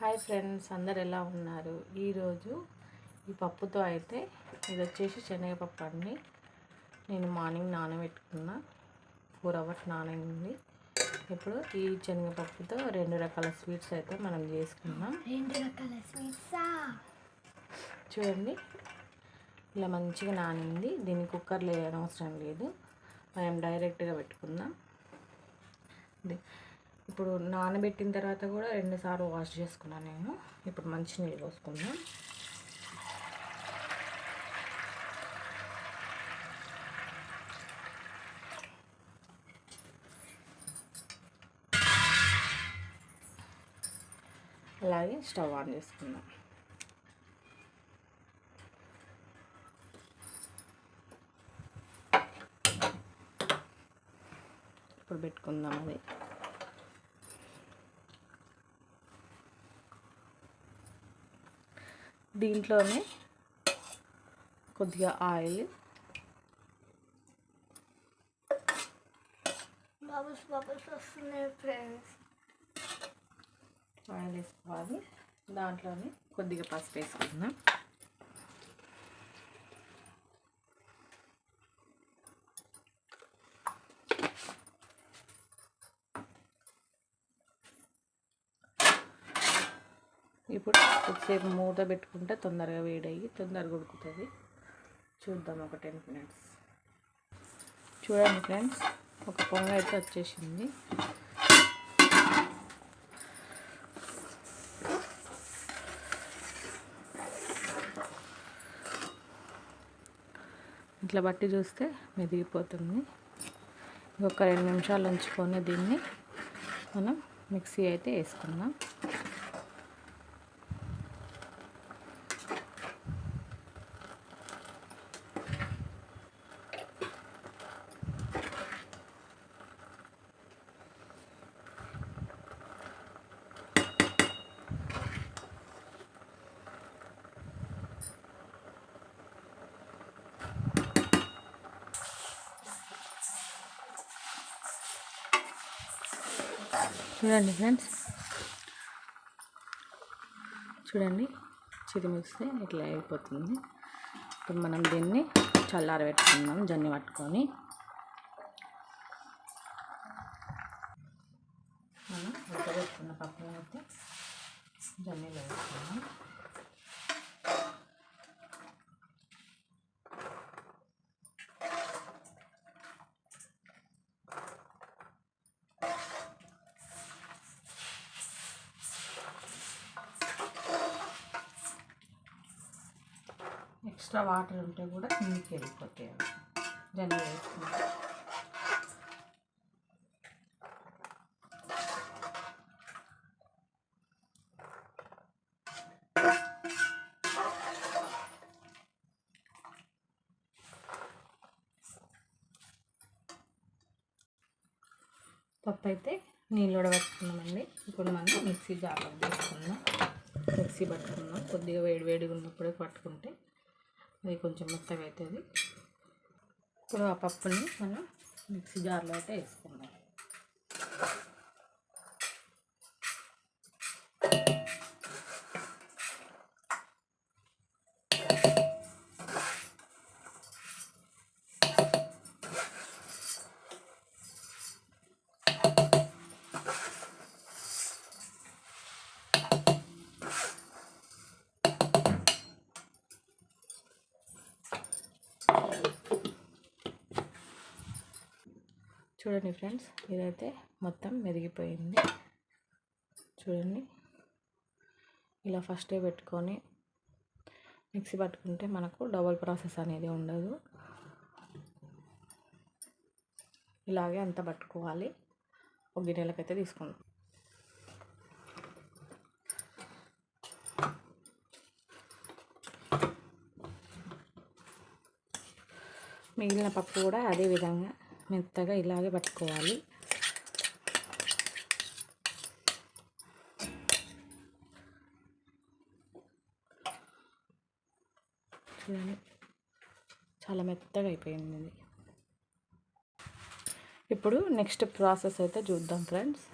Hi friends, అందరు ఎలా ఉన్నారు? ఈరోజు ఈ పప్పుతో అయితే ఇది వచ్చేసి శనగపప్పు అండి. నేను మార్నింగ్ నానబెట్టుకున్నా, 4 hours నానబెట్టింది. ఇప్పుడు ఈ శనగపప్పుతో 2 రకాల స్వీట్స్ అయితే మనం చేసుకున్నాం. 2 రకాల స్వీట్సా? చూడండి, ఇలా మంచిగా నానింది. దీన్ని కుక్కర్లో వేయడం అవసరం లేదు, మనం డైరెక్ట్గా పెట్టుకుందాం. ఇప్పుడు నానబెట్టిన తర్వాత కూడా 2 సార్లు వాష్ చేసుకున్నాను నేను. ఇప్పుడు మంచి నీళ్ళు పోసుకుందాం. అలాగే స్టవ్ ఆన్ చేసుకుందాం. ఇప్పుడు పెట్టుకుందాం. అది దీంట్లోనే కొద్దిగా ఆయిల్, బబుల్స్ వస్తున్నాయి ఫ్రెండ్స్. ఆయిల్ వేసుకోవాలి. దాంట్లోనే కొద్దిగా పసుపు వేసుకుందాం. ఇప్పుడు కొద్దిసేపు మూత పెట్టుకుంటే తొందరగా వేడయ్యి తొందరగా ఉడుకుతుంది. చూద్దాం ఒక 10 minutes. చూడండి ఫ్రెండ్స్, ఒక పొంగ అయితే వచ్చేసింది. ఇట్లా బట్టి చూస్తే మెదిగిపోతుంది. ఇంకొక 2 నిమిషాలు ఉంచుకొని దీన్ని మనం మిక్సీ అయితే వేసుకుందాం. చూడండి ఫ్రెండ్స్, చూడండి చిరిమిస్తే ఇట్లా అయిపోతుంది. ఇప్పుడు మనం దీన్ని చల్లారబెట్టుకుందాం జన్ని పట్టుకొని. మనం ఉడకబెట్టుకున్న పప్పును అయితే జన్నీలో వేసుకుందాం. ఎక్స్ట్రా వాటర్ ఉంటే కూడా ఇంటికి వెళ్ళిపోతాయి. జన్ని వేసుకుంటాం. పప్పు అయితే నీళ్ళు ఉడబెట్టుకున్నామండి. ఇప్పుడు మనం మిక్సీ జార్లో వేసుకుందాం. మిక్సీ పట్టుకుందాం. కొద్దిగా వేడివేడిగా ఉన్నప్పుడే పట్టుకుంటే అది కొంచెం మెత్తగా అవుతుంది. ఇప్పుడు ఆ పప్పుని మనం మిక్సీ జార్లో అయితే వేసుకుందాం. చూడండి ఫ్రెండ్స్, ఇదైతే మొత్తం మెరిగిపోయింది. చూడండి, ఇలా ఫస్టే పెట్టుకొని మిక్సీ పట్టుకుంటే మనకు డబుల్ ప్రాసెస్ అనేది ఉండదు. ఇలాగే అంత పట్టుకోవాలి. ఒక గిన్నెలకైతే తీసుకుందాం. మిగిలిన పప్పు కూడా అదే విధంగా మెత్తగా ఇలాగే పట్టుకోవాలి. చూడండి, చాలా మెత్తగా అయిపోయింది. ఇప్పుడు నెక్స్ట్ ప్రాసెస్ అయితే చూద్దాం ఫ్రెండ్స్.